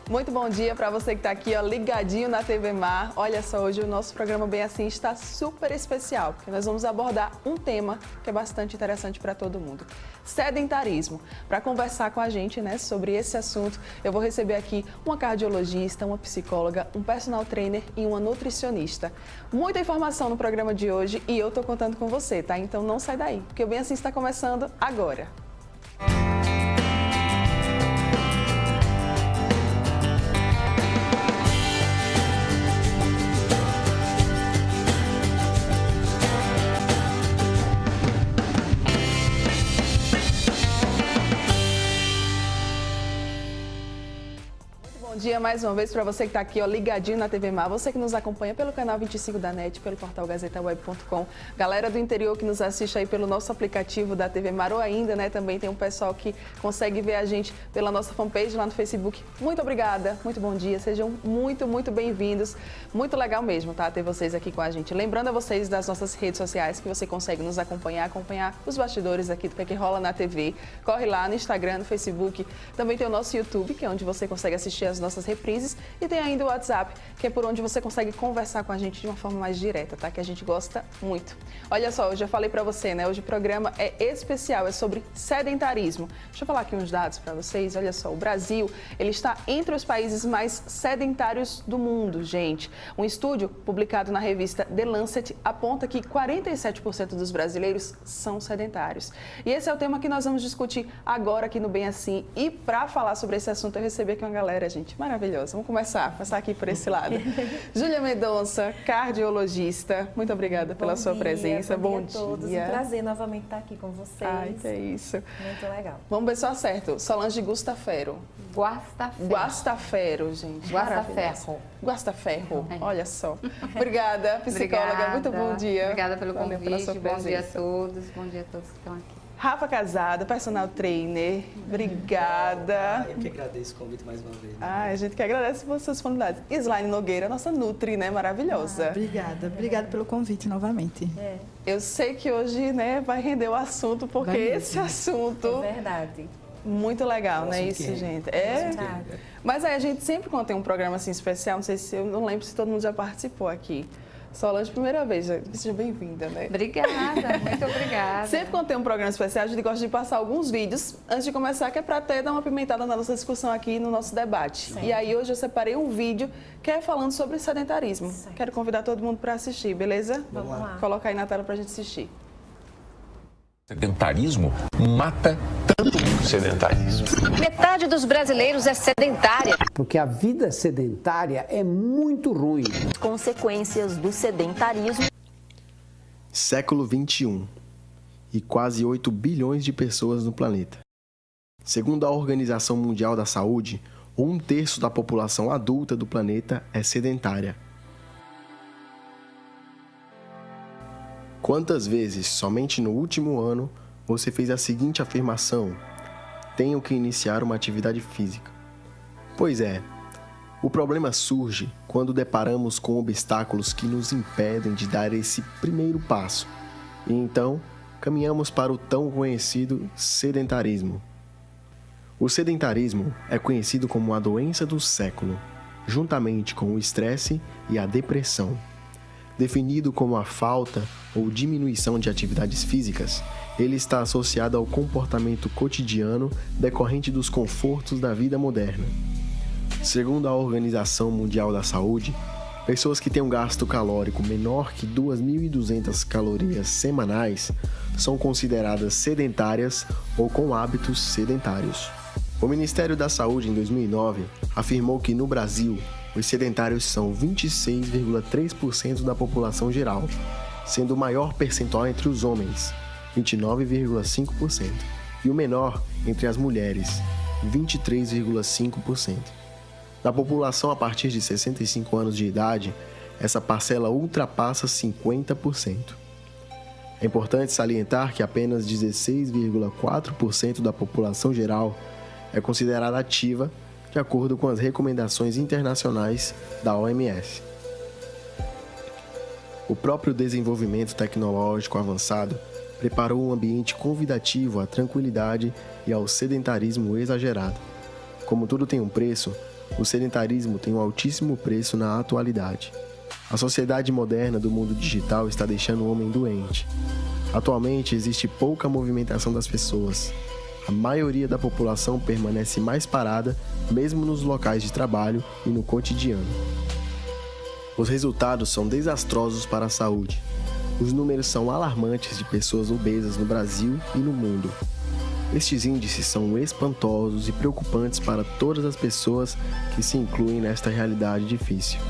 Muito bom dia para você que está aqui, ó, ligadinho na TV Mar. Olha só, hoje o nosso programa Bem Assim está super especial, porque nós vamos abordar um tema que é bastante interessante para todo mundo. Sedentarismo. Para conversar com a gente, né, sobre esse assunto, eu vou receber aqui uma cardiologista, uma psicóloga, um personal trainer e uma nutricionista. Muita informação no programa de hoje e eu tô contando com você, tá? Então não sai daí, porque o Bem Assim está começando agora. Bom dia mais uma vez para você que está aqui, ó, ligadinho na TV Mar, você que nos acompanha pelo canal 25 da NET, pelo portal gazetaweb.com, galera do interior que nos assiste aí pelo nosso aplicativo da TV Mar ou ainda, né, também tem um pessoal que consegue ver a gente pela nossa fanpage lá no Facebook. Muito obrigada, muito bom dia, sejam muito bem-vindos, muito legal mesmo, tá, ter vocês aqui com a gente. Lembrando a vocês das nossas redes sociais que você consegue nos acompanhar os bastidores aqui do que rola na TV, corre lá no Instagram, no Facebook, também tem o nosso YouTube, que é onde você consegue assistir as nossas reprises, e tem ainda o WhatsApp, que é por onde você consegue conversar com a gente de uma forma mais direta, tá? Que a gente gosta muito. Olha só, eu já falei pra você, né? Hoje o programa é especial, é sobre sedentarismo. Deixa eu falar aqui uns dados pra vocês. Olha só, o Brasil, ele está entre os países mais sedentários do mundo, gente. Um estudo publicado na revista The Lancet aponta que 47% dos brasileiros são sedentários. E esse é o tema que nós vamos discutir agora aqui no Bem Assim. E pra falar sobre esse assunto, eu recebi aqui uma galera, gente, maravilhosa. Vamos começar aqui por esse lado. Júlia Mendonça, cardiologista, muito obrigada pela sua presença. Bom dia a todos. Um prazer novamente estar aqui com vocês. Ai, que é isso. Muito legal. Vamos ver se eu acerto. Solange Guastafero. Guastafero, gente. Guastaferro. Olha só. Obrigada, psicóloga. Obrigada. Muito bom dia. Obrigada pelo Valeu convite. sua Bom dia a presença. todos. Bom dia a todos que estão aqui. Rafa Casada, personal trainer. Obrigada. Eu que agradeço o convite mais uma vez. Né? A gente que agradece por suas disponibilidades. Slaine Nogueira, nossa Nutri, né? Maravilhosa. Obrigada pelo convite novamente. Eu sei que hoje, né, vai render o assunto, porque esse assunto... É verdade. Muito legal, Nossa, né, que isso, é. gente? Verdade. Mas aí a gente sempre, quando tem um programa assim especial, não sei se eu não lembro se todo mundo já participou aqui. Solange, primeira vez, seja bem-vinda, né? Obrigada, muito obrigada. Sempre quando tem um programa especial, a gente gosta de passar alguns vídeos antes de começar, que é para até dar uma pimentada na nossa discussão aqui no nosso debate. Sim. E aí hoje eu separei um vídeo que é falando sobre sedentarismo. Certo. Quero convidar todo mundo para assistir, beleza? Vamos lá. Coloca aí na tela para a gente assistir. Sedentarismo mata tanto o sedentarismo. Metade dos brasileiros é sedentária. Porque a vida sedentária é muito ruim. Consequências do sedentarismo. Século XXI e quase 8 bilhões de pessoas no planeta. Segundo a Organização Mundial da Saúde, 1/3 da população adulta do planeta é sedentária. Quantas vezes, somente no último ano, você fez a seguinte afirmação: tenho que iniciar uma atividade física? Pois é, o problema surge quando deparamos com obstáculos que nos impedem de dar esse primeiro passo. E então, caminhamos para o tão conhecido sedentarismo. O sedentarismo é conhecido como a doença do século, juntamente com o estresse e a depressão. Definido como a falta ou diminuição de atividades físicas, ele está associado ao comportamento cotidiano decorrente dos confortos da vida moderna. Segundo a Organização Mundial da Saúde, pessoas que têm um gasto calórico menor que 2.200 calorias semanais são consideradas sedentárias ou com hábitos sedentários. O Ministério da Saúde, em 2009, afirmou que no Brasil, os sedentários são 26,3% da população geral, sendo o maior percentual entre os homens, 29,5%, e o menor entre as mulheres, 23,5%. Da população a partir de 65 anos de idade, essa parcela ultrapassa 50%. É importante salientar que apenas 16,4% da população geral é considerada ativa, de acordo com as recomendações internacionais da OMS. O próprio desenvolvimento tecnológico avançado preparou um ambiente convidativo à tranquilidade e ao sedentarismo exagerado. Como tudo tem um preço, o sedentarismo tem um altíssimo preço na atualidade. A sociedade moderna do mundo digital está deixando o homem doente. Atualmente existe pouca movimentação das pessoas. A maioria da população permanece mais parada, mesmo nos locais de trabalho e no cotidiano. Os resultados são desastrosos para a saúde. Os números são alarmantes de pessoas obesas no Brasil e no mundo. Estes índices são espantosos e preocupantes para todas as pessoas que se incluem nesta realidade difícil.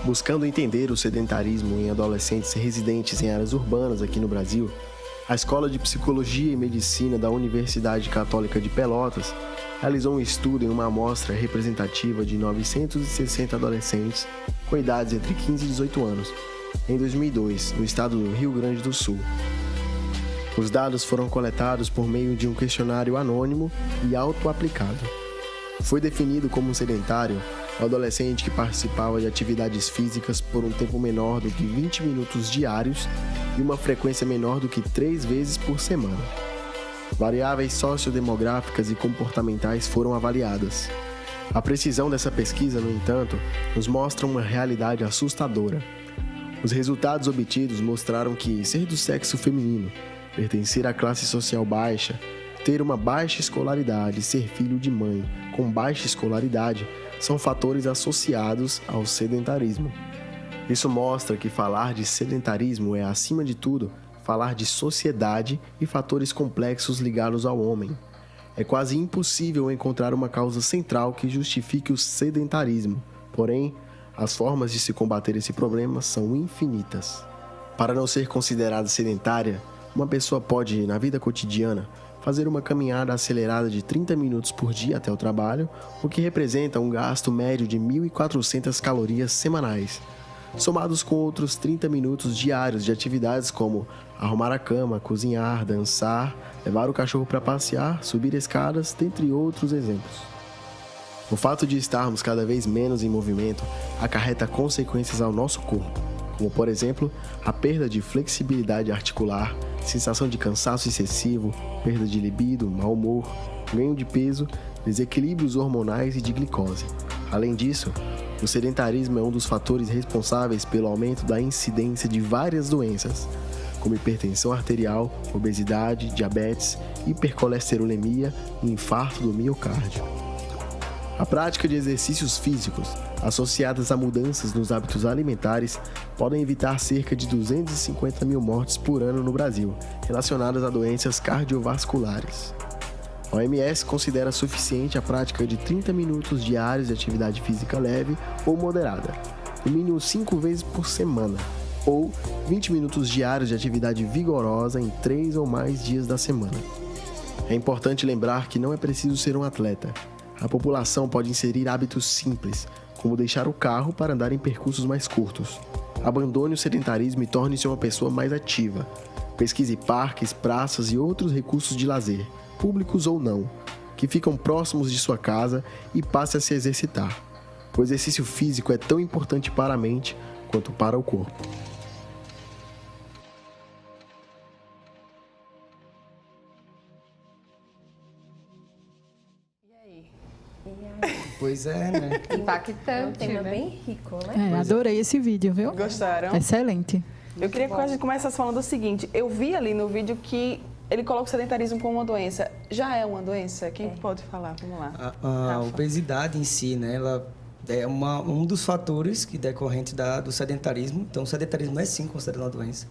Buscando entender o sedentarismo em adolescentes residentes em áreas urbanas aqui no Brasil, a Escola de Psicologia e Medicina da Universidade Católica de Pelotas realizou um estudo em uma amostra representativa de 960 adolescentes com idades entre 15 e 18 anos, em 2002, no estado do Rio Grande do Sul. Os dados foram coletados por meio de um questionário anônimo e auto-aplicado. Foi definido como sedentário o adolescente que participava de atividades físicas por um tempo menor do que 20 minutos diários e uma frequência menor do que 3 vezes por semana. Variáveis sociodemográficas e comportamentais foram avaliadas. A precisão dessa pesquisa, no entanto, nos mostra uma realidade assustadora. Os resultados obtidos mostraram que ser do sexo feminino, pertencer à classe social baixa, ter uma baixa escolaridade e ser filho de mãe com baixa escolaridade são fatores associados ao sedentarismo. Isso mostra que falar de sedentarismo é, acima de tudo, falar de sociedade e fatores complexos ligados ao homem. É quase impossível encontrar uma causa central que justifique o sedentarismo, porém, as formas de se combater esse problema são infinitas. Para não ser considerada sedentária, uma pessoa pode, na vida cotidiana, fazer uma caminhada acelerada de 30 minutos por dia até o trabalho, o que representa um gasto médio de 1.400 calorias semanais, somados com outros 30 minutos diários de atividades como arrumar a cama, cozinhar, dançar, levar o cachorro para passear, subir escadas, dentre outros exemplos. O fato de estarmos cada vez menos em movimento acarreta consequências ao nosso corpo, como, por exemplo, a perda de flexibilidade articular, sensação de cansaço excessivo, perda de libido, mau humor, ganho de peso, desequilíbrios hormonais e de glicose. Além disso, o sedentarismo é um dos fatores responsáveis pelo aumento da incidência de várias doenças, como hipertensão arterial, obesidade, diabetes, hipercolesterolemia e infarto do miocárdio. A prática de exercícios físicos, associadas a mudanças nos hábitos alimentares, podem evitar cerca de 250 mil mortes por ano no Brasil, relacionadas a doenças cardiovasculares. A OMS considera suficiente a prática de 30 minutos diários de atividade física leve ou moderada, no mínimo 5 vezes por semana, ou 20 minutos diários de atividade vigorosa em 3 ou mais dias da semana. É importante lembrar que não é preciso ser um atleta. A população pode inserir hábitos simples, como deixar o carro para andar em percursos mais curtos. Abandone o sedentarismo e torne-se uma pessoa mais ativa. Pesquise parques, praças e outros recursos de lazer, públicos ou não, que ficam próximos de sua casa e passe a se exercitar. O exercício físico é tão importante para a mente quanto para o corpo. Pois é, né? Impactante, É um tema né? bem rico, né? Adorei esse vídeo, viu? Gostaram? Excelente. Eu queria que a gente começasse falando o seguinte. Eu vi ali no vídeo que ele coloca o sedentarismo como uma doença. Já é uma doença? Quem pode falar? Vamos lá. A obesidade em si, né? Ela é um dos fatores que decorrente do sedentarismo. Então, o sedentarismo é sim considerado uma doença.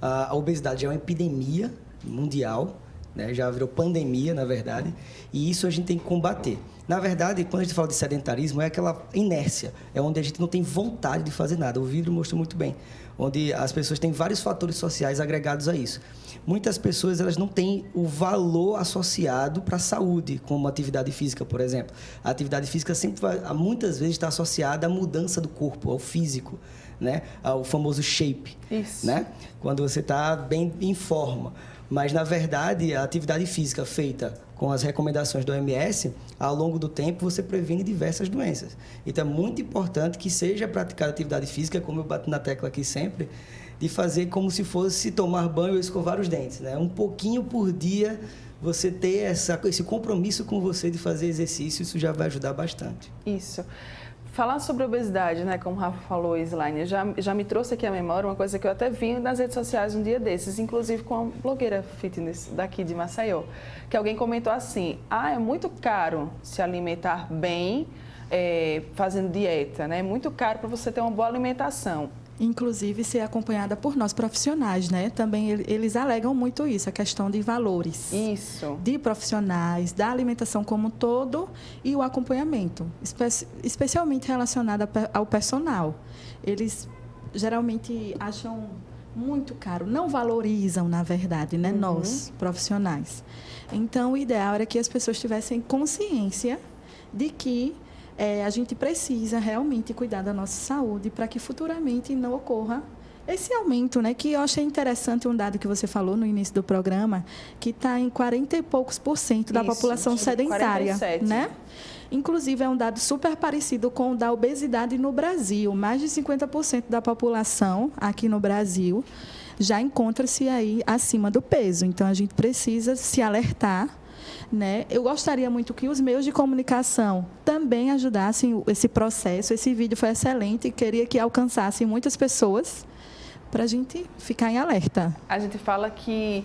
A obesidade é uma epidemia mundial, né? Já virou pandemia, na verdade. E isso a gente tem que combater. Na verdade, quando a gente fala de sedentarismo, é aquela inércia. É onde a gente não tem vontade de fazer nada. O vídeo mostrou muito bem. Onde as pessoas têm vários fatores sociais agregados a isso. Muitas pessoas elas não têm o valor associado para a saúde, como a atividade física, por exemplo. A atividade física sempre muitas vezes está associada à mudança do corpo, ao físico, né? Ao famoso shape. Isso. Né? Quando você está bem em forma. Mas, na verdade, a atividade física feita com as recomendações da OMS, ao longo do tempo, você previne diversas doenças. Então, é muito importante que seja praticada atividade física, como eu bato na tecla aqui sempre, de fazer como se fosse tomar banho ou escovar os dentes, né? Um pouquinho por dia, você ter esse compromisso com você de fazer exercício, isso já vai ajudar bastante. Isso. Falar sobre obesidade, né, como o Rafa falou, Slaine, já me trouxe aqui à memória uma coisa que eu até vi nas redes sociais um dia desses, inclusive com uma blogueira fitness daqui de Maceió, que alguém comentou assim, é muito caro se alimentar bem, fazendo dieta, né? É muito caro para você ter uma boa alimentação. Inclusive ser acompanhada por nós profissionais, né? Também eles alegam muito isso, a questão de valores. Isso. De profissionais, da alimentação como um todo e o acompanhamento, especialmente relacionado ao personal. Eles geralmente acham muito caro, não valorizam, na verdade, né? Nós, profissionais. Então, o ideal era que as pessoas tivessem consciência de que a gente precisa realmente cuidar da nossa saúde para que futuramente não ocorra esse aumento, né? Que eu achei interessante um dado que você falou no início do programa, que está em 40 e poucos % da população sedentária, 47. né? Inclusive, é um dado super parecido com o da obesidade no Brasil. Mais de 50% da população aqui no Brasil já encontra-se aí acima do peso. Então, a gente precisa se alertar, né? Eu gostaria muito que os meios de comunicação também ajudassem esse processo. Esse vídeo foi excelente e queria que alcançasse muitas pessoas para a gente ficar em alerta. A gente fala que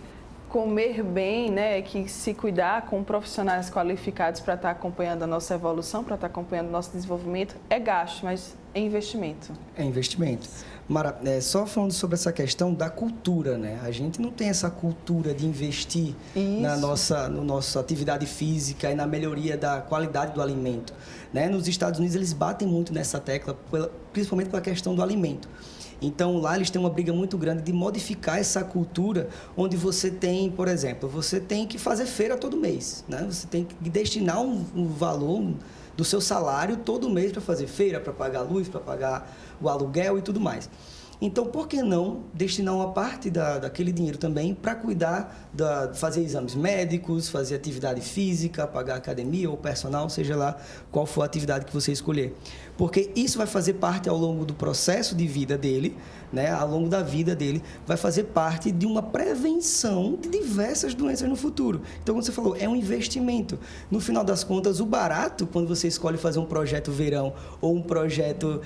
comer bem, né, que se cuidar com profissionais qualificados para estar acompanhando a nossa evolução, para estar acompanhando o nosso desenvolvimento, é gasto, mas é investimento. É investimento. Mara, só falando sobre essa questão da cultura, né? A gente não tem essa cultura de investir na nossa atividade física e na melhoria da qualidade do alimento, né? Nos Estados Unidos, eles batem muito nessa tecla, principalmente pela questão do alimento. Então, lá eles têm uma briga muito grande de modificar essa cultura, onde você tem, por exemplo, você tem que fazer feira todo mês, né? Você tem que destinar um valor do seu salário todo mês para fazer feira, para pagar a luz, para pagar o aluguel e tudo mais. Então, por que não destinar uma parte daquele dinheiro também para cuidar, fazer exames médicos, fazer atividade física, pagar academia ou personal, seja lá qual for a atividade que você escolher. Porque isso vai fazer parte ao longo do processo de vida dele, né? Ao longo da vida dele, vai fazer parte de uma prevenção de diversas doenças no futuro. Então, como você falou, é um investimento. No final das contas, o barato, quando você escolhe fazer um projeto verão ou um projeto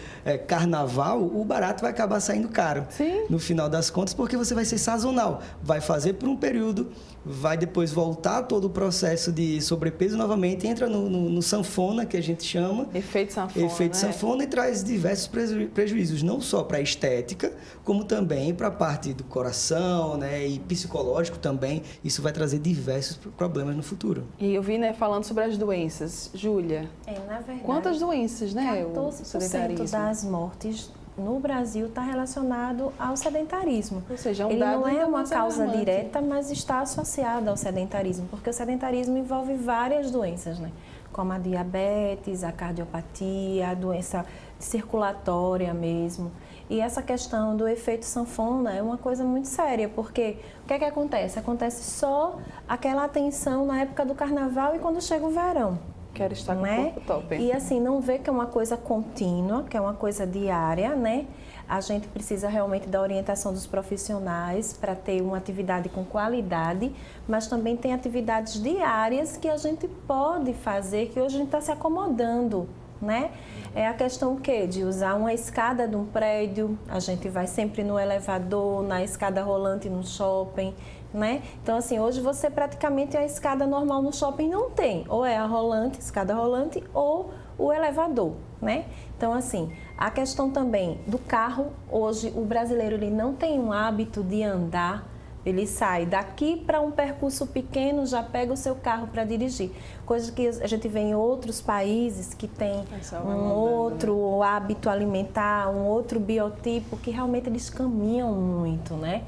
carnaval, o barato vai acabar saindo caro. Sim. No final das contas, porque você vai ser sazonal. Vai fazer por um período, vai depois voltar todo o processo de sobrepeso novamente, entra no sanfona, que a gente chama. Efeito sanfona, Efeito sanfona, e traz diversos prejuízos, não só para a estética, como também para a parte do coração, né, e psicológico também. Isso vai trazer diversos problemas no futuro. E eu vi, né, falando sobre as doenças. Júlia, Na verdade, quantas doenças, né, o 14% sedentarismo? das mortes no Brasil está relacionado ao sedentarismo. Ou seja, é um Ele dado não é ainda uma mais causa alarmante. direta, mas está associado ao sedentarismo, porque o sedentarismo envolve várias doenças, né? Como a diabetes, a cardiopatia, a doença circulatória mesmo. E essa questão do efeito sanfona é uma coisa muito séria, porque o que é que acontece? Acontece só aquela atenção na época do carnaval e quando chega o verão. Quero estar com o Né? corpo top. E assim, não vê que é uma coisa contínua, que é uma coisa diária, né? A gente precisa realmente da orientação dos profissionais para ter uma atividade com qualidade, mas também tem atividades diárias que a gente pode fazer, que hoje a gente está se acomodando, né? É a questão o quê? De usar uma escada de um prédio, a gente vai sempre no elevador, na escada rolante no shopping, né? Então, assim, hoje você praticamente a escada normal no shopping não tem. Ou é a rolante, escada rolante, ou o elevador, né? Então, assim, a questão também do carro, hoje o brasileiro ele não tem um hábito de andar, ele sai daqui para um percurso pequeno, já pega o seu carro para dirigir. Coisa que a gente vê em outros países que tem um outro hábito alimentar, um outro biotipo, que realmente eles caminham muito, né?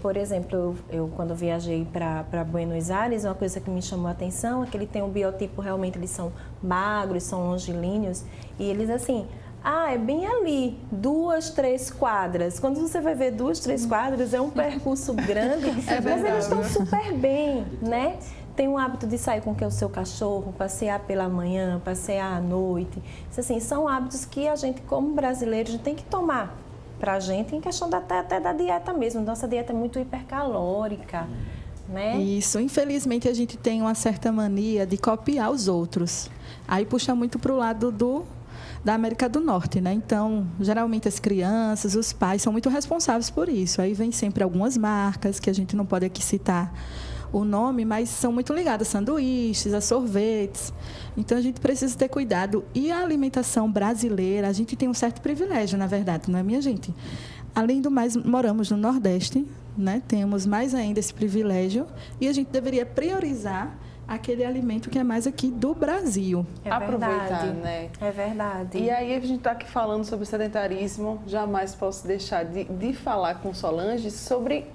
Por exemplo, eu quando viajei para Buenos Aires, uma coisa que me chamou a atenção é que ele tem um biotipo, realmente eles são magros, são longilíneos, e eles assim, é bem ali, 2, 3 quadras. Quando você vai ver 2, 3 quadras, é um percurso grande, mas eles estão super bem, né? Tem um hábito de sair com o seu cachorro, passear pela manhã, passear à noite. Isso, assim, são hábitos que a gente, como brasileiro, a gente tem que tomar. para a gente em questão até da dieta mesmo. Nossa dieta é muito hipercalórica, né? Isso. Infelizmente, a gente tem uma certa mania de copiar os outros. Aí puxa muito para o lado da América do Norte, né? Então, geralmente as crianças, os pais são muito responsáveis por isso. Aí vem sempre algumas marcas, que a gente não pode aqui citar o nome, mas são muito ligadas a sanduíches, a sorvetes. Então, a gente precisa ter cuidado. E a alimentação brasileira, a gente tem um certo privilégio, na verdade, não é, minha gente? Além do mais, moramos no Nordeste, né? Temos mais ainda esse privilégio e a gente deveria priorizar aquele alimento que é mais aqui do Brasil. Aproveitar, né? É verdade. E aí a gente está aqui falando sobre sedentarismo, jamais posso deixar de falar com Solange sobre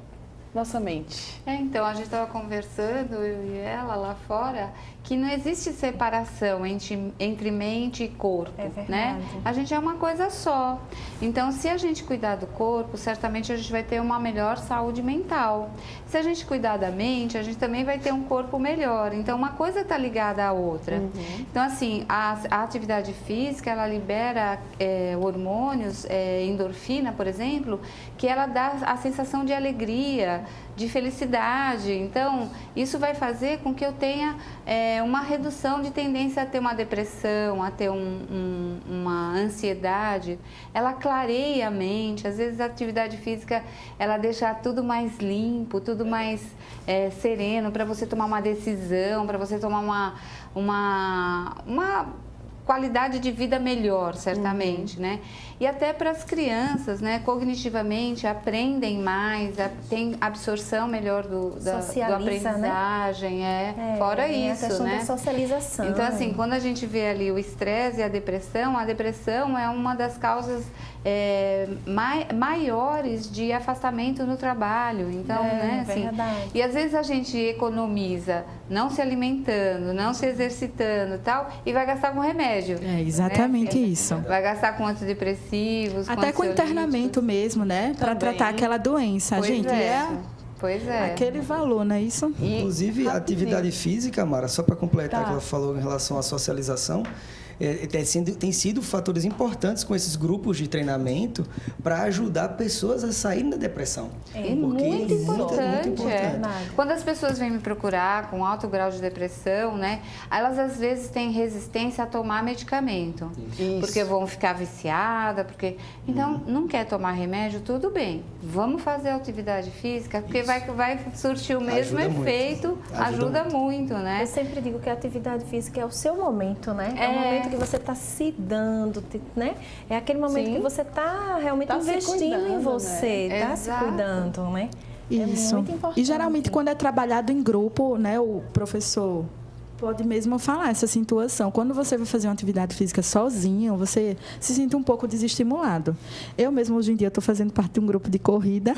nossa mente. Então, a gente estava conversando, eu e ela, lá fora, que não existe separação entre mente e corpo, É verdade. né? A gente é uma coisa só. Então, se a gente cuidar do corpo, certamente a gente vai ter uma melhor saúde mental. Se a gente cuidar da mente, a gente também vai ter um corpo melhor. Então, uma coisa está ligada à outra. Então, assim, a atividade física, ela libera hormônios, endorfina, por exemplo, que ela dá a sensação de alegria, de felicidade. Então, isso vai fazer com que eu tenha uma redução de tendência a ter uma depressão, a ter uma ansiedade. Ela clareia a mente. Às vezes, a atividade física, ela deixa tudo mais limpo, tudo mais sereno, para você tomar uma decisão, para você tomar uma qualidade de vida melhor, certamente, né? E até para as crianças, né? Cognitivamente, aprendem mais, têm absorção melhor do aprendizagem, né? Fora isso, a questão né? da socialização. Então, assim, quando a gente vê ali o estresse e a depressão é uma das causas maiores de afastamento no trabalho. Então, né, assim, verdade. e às vezes a gente economiza não se alimentando, não se exercitando e tal, e vai gastar com remédio. É exatamente né? isso. Vai gastar com antidepressivos, Até com internamento mesmo, né? Para tratar aquela doença. Pois Gente, Pois é. aquele valor, não é isso? Inclusive, a atividade física, Mara, só para completar o que ela falou em relação à socialização, tem sido fatores importantes com esses grupos de treinamento para ajudar pessoas a saírem da depressão. Muito importante. importante. Quando as pessoas vêm me procurar com alto grau de depressão, né, elas às vezes têm resistência a tomar medicamento. Isso. Porque vão ficar viciada, então não quer tomar remédio, tudo bem. Vamos fazer atividade física, porque vai surtir o mesmo efeito, ajuda muito, né? Eu sempre digo que a atividade física é o seu momento, né? É o momento que você está se dando, né? É aquele momento que você está realmente investindo em você, está se cuidando, né? Isso. É muito importante. E geralmente quando é trabalhado em grupo, né, o professor pode mesmo falar essa situação. Quando você vai fazer uma atividade física sozinho, você se sente um pouco desestimulado. Eu mesmo, hoje em dia, estou fazendo parte de um grupo de corrida,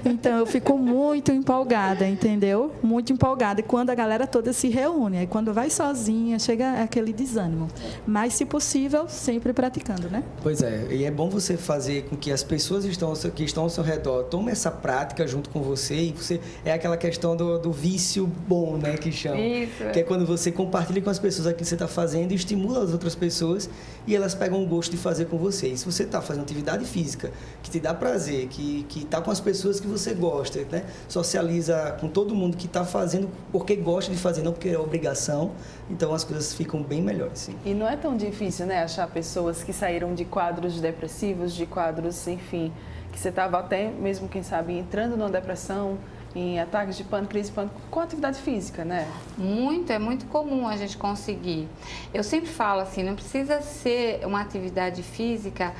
então eu fico muito empolgada, entendeu? Muito empolgada. E quando a galera toda se reúne, aí quando vai sozinha, chega aquele desânimo. Mas, se possível, sempre praticando, né? Pois é, e é bom você fazer com que as pessoas que estão ao seu redor tomem essa prática junto com você, e você é aquela questão do vício bom, né, que chama. Isso. Que é quando você compartilha com as pessoas aquilo que você está fazendo e estimula as outras pessoas e elas pegam o gosto de fazer com você. E se você está fazendo atividade física que te dá prazer, que está com as pessoas que você gosta, né? Socializa com todo mundo que está fazendo porque gosta de fazer, não porque é obrigação, então as coisas ficam bem melhores, sim. E não é tão difícil, né, achar pessoas que saíram de quadros depressivos, de quadros, enfim, que você estava até mesmo, quem sabe, entrando numa depressão, em ataques de pânico, crise de pânico, com atividade física, né? É muito comum a gente conseguir. Eu sempre falo assim, não precisa ser uma atividade física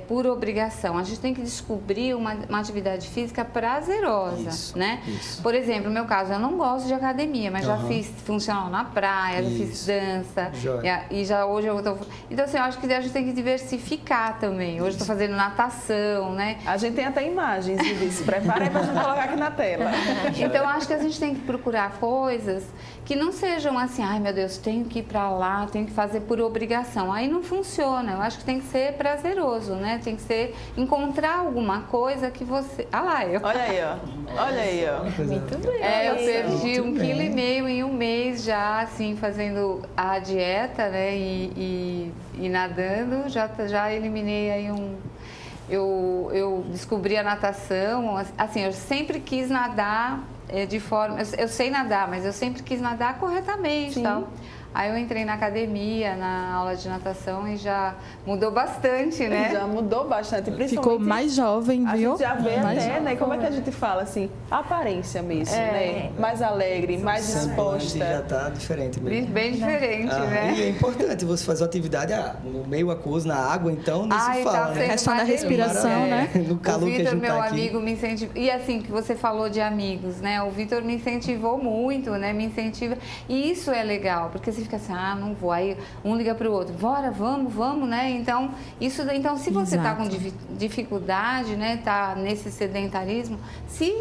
por obrigação. A gente tem que descobrir uma atividade física prazerosa, né? Isso. Por exemplo, no meu caso, eu não gosto de academia, mas já fiz funcional na praia, já fiz dança, e já hoje eu estou... Então, assim, eu acho que a gente tem que diversificar também. Hoje eu estou fazendo natação, né? A gente tem até imagens, se prepara aí para a gente colocar aqui na tela. Então, eu acho que a gente tem que procurar coisas que não sejam assim, ai meu Deus, tenho que ir para lá, tenho que fazer por obrigação. Aí não funciona. Eu acho que tem que ser prazeroso, né? Tem que ser encontrar alguma coisa que você... Ah lá, eu... Olha aí, ó. Olha aí, ó. Muito bem. Eu perdi 1,5 kg em um mês já, assim, fazendo a dieta, né? E nadando, já eliminei aí eu descobri a natação, assim, eu sempre quis nadar de forma... Eu sei nadar, mas eu sempre quis nadar corretamente e tal. Aí eu entrei na academia, na aula de natação e já mudou bastante, né? Já mudou bastante, principalmente... Ficou mais jovem, viu? A gente já vê mais até, jovem. né? Como é que a gente fala, assim, a aparência mesmo, né? Mais alegre, mais disposta. Já tá diferente mesmo. Bem diferente, né? E é importante você fazer uma atividade no meio aquoso, na água, então, nem se fala, tá né? sendo A questão uma da respiração, delícia. né? No calor O que a Vitor, gente meu tá aqui. amigo, me incentivou. E assim, que você falou de amigos, né? O Vitor me incentivou muito, né? Me incentiva. E isso é legal, porque você fica assim, não vou. Aí um liga para o outro, bora, vamos, né? Então, se você está com dificuldade, né? Tá nesse sedentarismo, se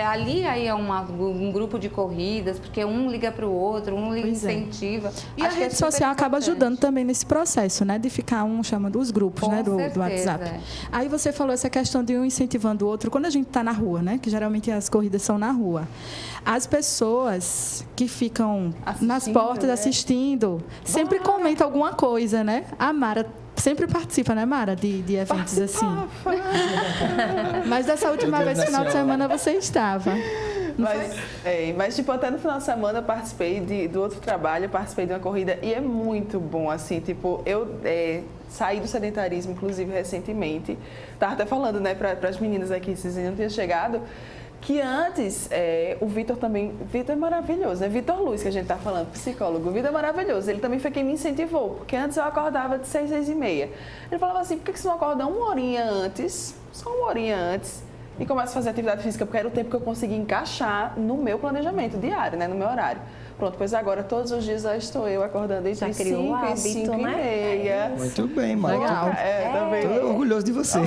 ali aí é um grupo de corridas, porque um liga para o outro, um incentiva. E a rede social acaba ajudando também nesse processo, né? De ficar chamando os grupos, né? Do WhatsApp. Aí você falou essa questão de um incentivando o outro. Quando a gente está na rua, né? Que geralmente as corridas são na rua. As pessoas que ficam nas portas assistindo sempre comentam alguma coisa, né? A Mara sempre participa, né, Mara, de eventos assim. Mas dessa última vez, final de semana, você estava. Mas, tipo, até no final de semana eu participei do outro trabalho, eu participei de uma corrida e é muito bom, assim, tipo, eu saí do sedentarismo, inclusive, recentemente. Tava até falando, né, para as meninas aqui, se vocês não tinham chegado, que antes, o Vitor também... Vitor é maravilhoso, né? Vitor Luiz, que a gente tá falando, psicólogo. O Vitor é maravilhoso. Ele também foi quem me incentivou, porque antes eu acordava de 6, 6h30. Ele falava assim, por que você não acorda uma horinha antes, só uma horinha antes, e começa a fazer atividade física? Porque era o tempo que eu conseguia encaixar no meu planejamento diário, né? No meu horário. Pronto, pois agora todos os dias já estou eu acordando entre 5 e 5h30. Muito bem, Mara. Legal. Estou orgulhoso de você.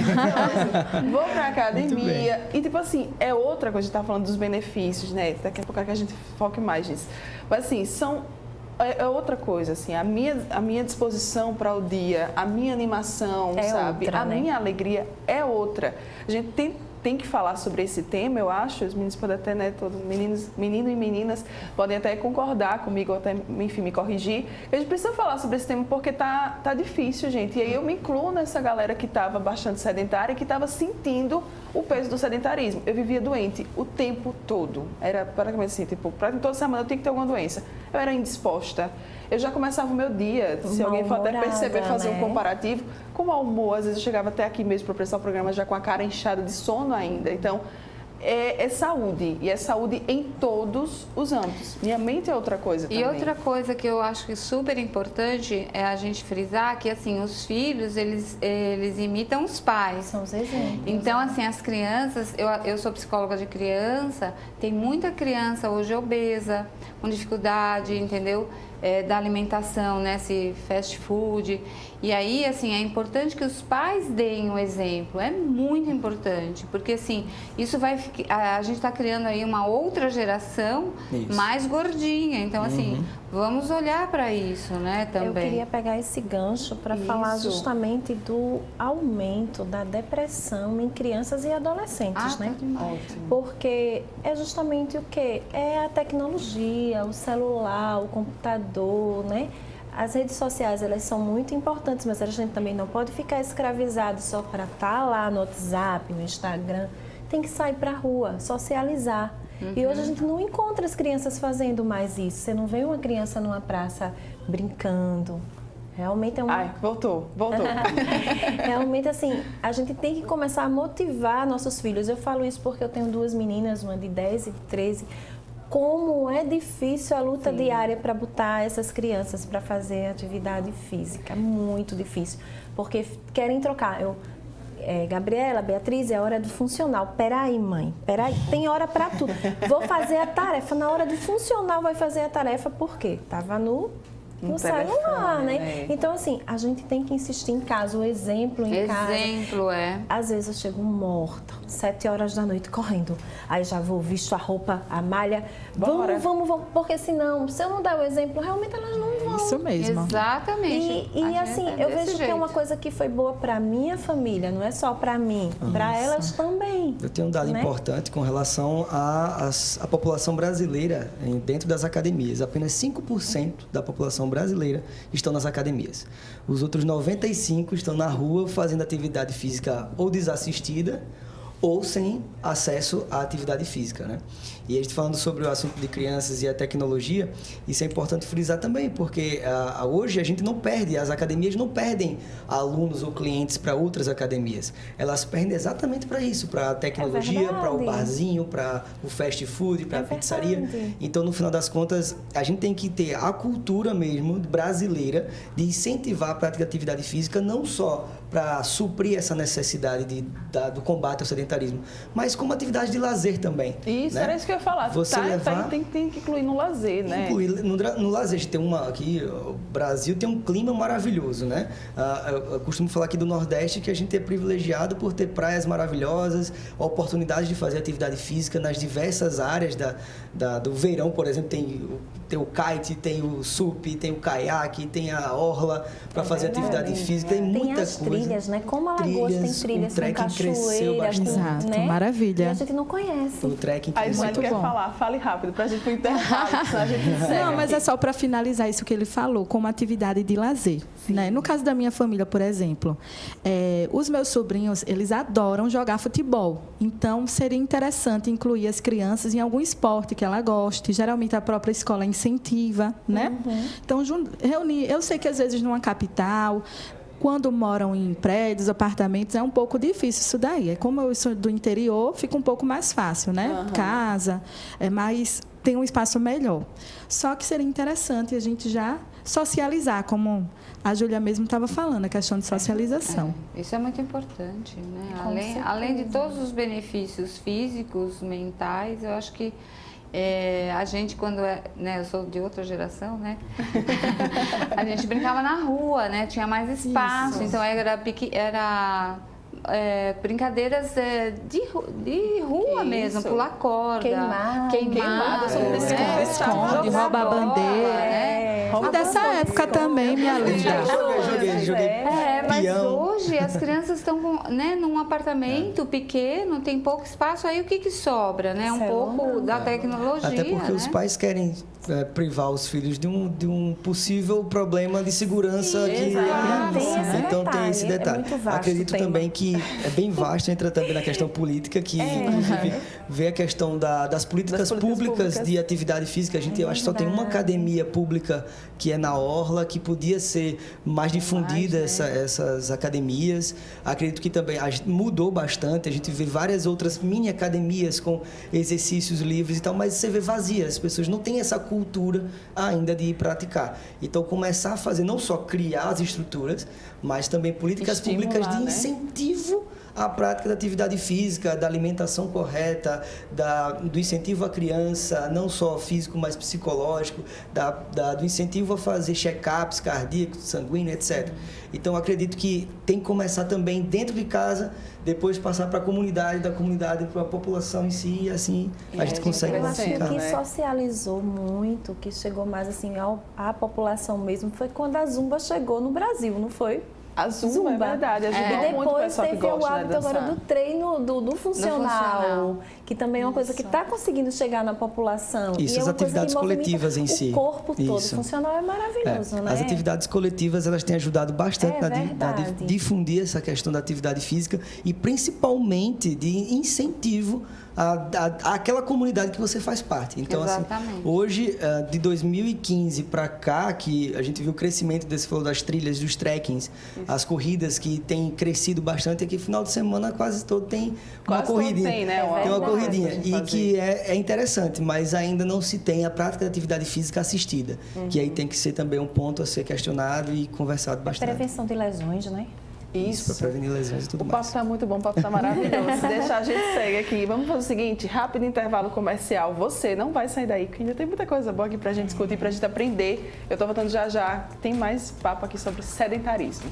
Vou pra academia. E tipo assim, é outra coisa, a gente tá falando dos benefícios, né? Daqui a pouco é que a gente foque mais nisso. Mas assim, é outra coisa, assim, a minha disposição para o dia, a minha animação, sabe? Outra, né? Minha alegria é outra. A gente tem que falar sobre esse tema, eu acho, os meninos podem até, né, todos menino e meninas podem até concordar comigo, ou até, enfim, me corrigir. A gente precisa falar sobre esse tema porque tá difícil, gente. E aí eu me incluo nessa galera que estava bastante sedentária e que estava sentindo o peso do sedentarismo. Eu vivia doente o tempo todo. Era praticamente assim, tipo, toda semana eu tinha que ter alguma doença. Eu era indisposta. Eu já começava o meu dia, se alguém for até perceber, fazer um comparativo, com o humor. Às vezes eu chegava até aqui mesmo para prestar o programa já com a cara inchada de sono ainda. Então, é saúde, e é saúde em todos os âmbitos. Minha mente é outra coisa também. E outra coisa que eu acho que super importante é a gente frisar que, assim, os filhos, eles imitam os pais. São os exemplos. Então, assim, as crianças, eu sou psicóloga de criança, tem muita criança hoje obesa, com dificuldade, entendeu? Da alimentação, né, esse fast food. E aí, assim, é importante que os pais deem o exemplo, é muito importante, porque, assim, isso a gente está criando aí uma outra geração mais gordinha, então, assim, vamos olhar para isso, né, também. Eu queria pegar esse gancho para falar justamente do aumento da depressão em crianças e adolescentes, né? Ótimo. Porque é justamente o quê? É a tecnologia, o celular, o computador, né? As redes sociais, elas são muito importantes, mas a gente também não pode ficar escravizado só para estar lá no WhatsApp, no Instagram. Tem que sair para a rua, socializar. E hoje a gente não encontra as crianças fazendo mais isso. Você não vê uma criança numa praça brincando. Realmente é voltou. Realmente, assim, a gente tem que começar a motivar nossos filhos. Eu falo isso porque eu tenho 2 meninas, uma de 10 e 13. Como é difícil a luta diária para botar essas crianças para fazer atividade física. Muito difícil. Porque querem trocar. Gabriela, Beatriz, é hora do funcional. Peraí, mãe, peraí, tem hora para tudo. Vou fazer a tarefa. Na hora do funcional vai fazer a tarefa, por quê? Estava no celular, né? Então, assim, a gente tem que insistir em casa, o exemplo em casa. Exemplo, Às vezes eu chego morta, 7 horas da noite, correndo. Aí já vou, visto a roupa, a malha. Vamos, porque senão, se eu não der o exemplo, realmente elas não vão. Isso mesmo. Exatamente. E assim, eu vejo que é uma jeito. coisa que foi boa para minha família, não é só para mim, para elas também. Eu tenho um dado né? importante com relação à população brasileira dentro das academias. Apenas 5% da população brasileira estão nas academias. Os outros 95% estão na rua fazendo atividade física ou desassistida ou sem acesso à atividade física, né? E a gente falando sobre o assunto de crianças e a tecnologia, isso é importante frisar também, porque hoje a gente não perde, as academias não perdem alunos ou clientes para outras academias. Elas perdem exatamente para isso, para a tecnologia, para o barzinho, para o fast food, para a pizzaria. Verdade. Então, no final das contas, a gente tem que ter a cultura mesmo brasileira de incentivar a prática de atividade física, não só para suprir essa necessidade do combate ao sedentarismo, mas como atividade de lazer também. Isso, né? era isso que eu ia falar. Você levar... tem que incluir no lazer, né? Incluir no lazer. A gente tem aqui, o Brasil tem um clima maravilhoso, né? Eu costumo falar aqui do Nordeste que a gente é privilegiado por ter praias maravilhosas, a oportunidade de fazer atividade física nas diversas áreas do verão, por exemplo, tem o kite, tem o sup, tem o caiaque, tem a orla para fazer atividade física, tem muita as coisa. Trilhas, né? Como Alagoas tem trilhas o trekking com cresceu cachoeira, bastante. Exato, né? maravilha. E a gente não conhece. O trekking A cresceu. Ismael quer bom. falar, fale rápido, pra gente ir pro intervalo, senão a gente segue. Não, mas é só para finalizar isso que ele falou, como atividade de lazer. Né? No caso da minha família, por exemplo, os meus sobrinhos, eles adoram jogar futebol. Então, seria interessante incluir as crianças em algum esporte que ela goste. Geralmente, a própria escola incentiva, né? Então, reunir... Eu sei que, às vezes, numa capital... Quando moram em prédios, apartamentos, é um pouco difícil isso daí. Como eu sou do interior, fica um pouco mais fácil, né? Casa, mas tem um espaço melhor. Só que seria interessante a gente já socializar, como a Júlia mesmo estava falando, a questão de socialização. Isso é muito importante, né? Além de todos os benefícios físicos, mentais, eu acho que a gente, quando né, eu sou de outra geração, né? A gente brincava na rua, né? Tinha mais espaço, então era brincadeiras de rua mesmo, pular corda, queimada, esconde, rouba a bandeira. E dessa época também, minha linda. Joguei. Mas hoje as crianças estão num apartamento pequeno, tem pouco espaço, aí o que sobra, né? Um pouco da tecnologia. Até porque os pais querem privar os filhos de um possível problema de segurança. Então tem esse detalhe. Acredito também que é bem vasto, entra também na questão política, que inclusive vê a questão das políticas públicas de atividade física. Eu acho que só tem uma academia pública que é na Orla, que podia ser mais difundida essas academias. Acredito que também mudou bastante, a gente vê várias outras mini academias com exercícios livres e tal, mas você vê vazias, as pessoas não têm essa cultura ainda de praticar. Então, começar a fazer, não só criar as estruturas, mas também políticas públicas de incentivo à prática da atividade física, da alimentação correta, do incentivo à criança, não só físico, mas psicológico, do incentivo a fazer check-ups cardíacos, sanguíneos, etc. Então, acredito que tem que começar também dentro de casa, depois passar para a comunidade, da comunidade para a população em si, e assim a gente consegue classificar. Eu acho que socializou muito, que chegou mais assim à população mesmo, foi quando a Zumba chegou no Brasil, não foi? A Zumba, é verdade, ajudou muito o pessoal que gosta de dançar. E depois teve o hábito agora do treino do funcional, que também é uma coisa que está conseguindo chegar na população. Isso, as atividades coletivas em si. O corpo todo, o funcional é maravilhoso, né? As atividades coletivas, elas têm ajudado bastante na difundir essa questão da atividade física e principalmente de incentivo àquela comunidade que você faz parte. Então, assim, hoje, de 2015 para cá, que a gente viu o crescimento desse flow das trilhas, dos trekkings, as corridas que têm crescido bastante, aqui final de semana quase todo tem uma corridinha. Tem uma corridinha. E que é interessante, mas ainda não se tem a prática de atividade física assistida, que aí tem que ser também um ponto a ser questionado e conversado bastante. Prevenção de lesões, né? Isso, para prevenir lesões e tudo mais. O papo está muito bom, o papo está maravilhoso. Se deixar, a gente segue aqui. Vamos fazer o seguinte, rápido intervalo comercial. Você não vai sair daí, porque ainda tem muita coisa boa aqui para a gente discutir, para a gente aprender. Eu estou voltando já. Tem mais papo aqui sobre sedentarismo.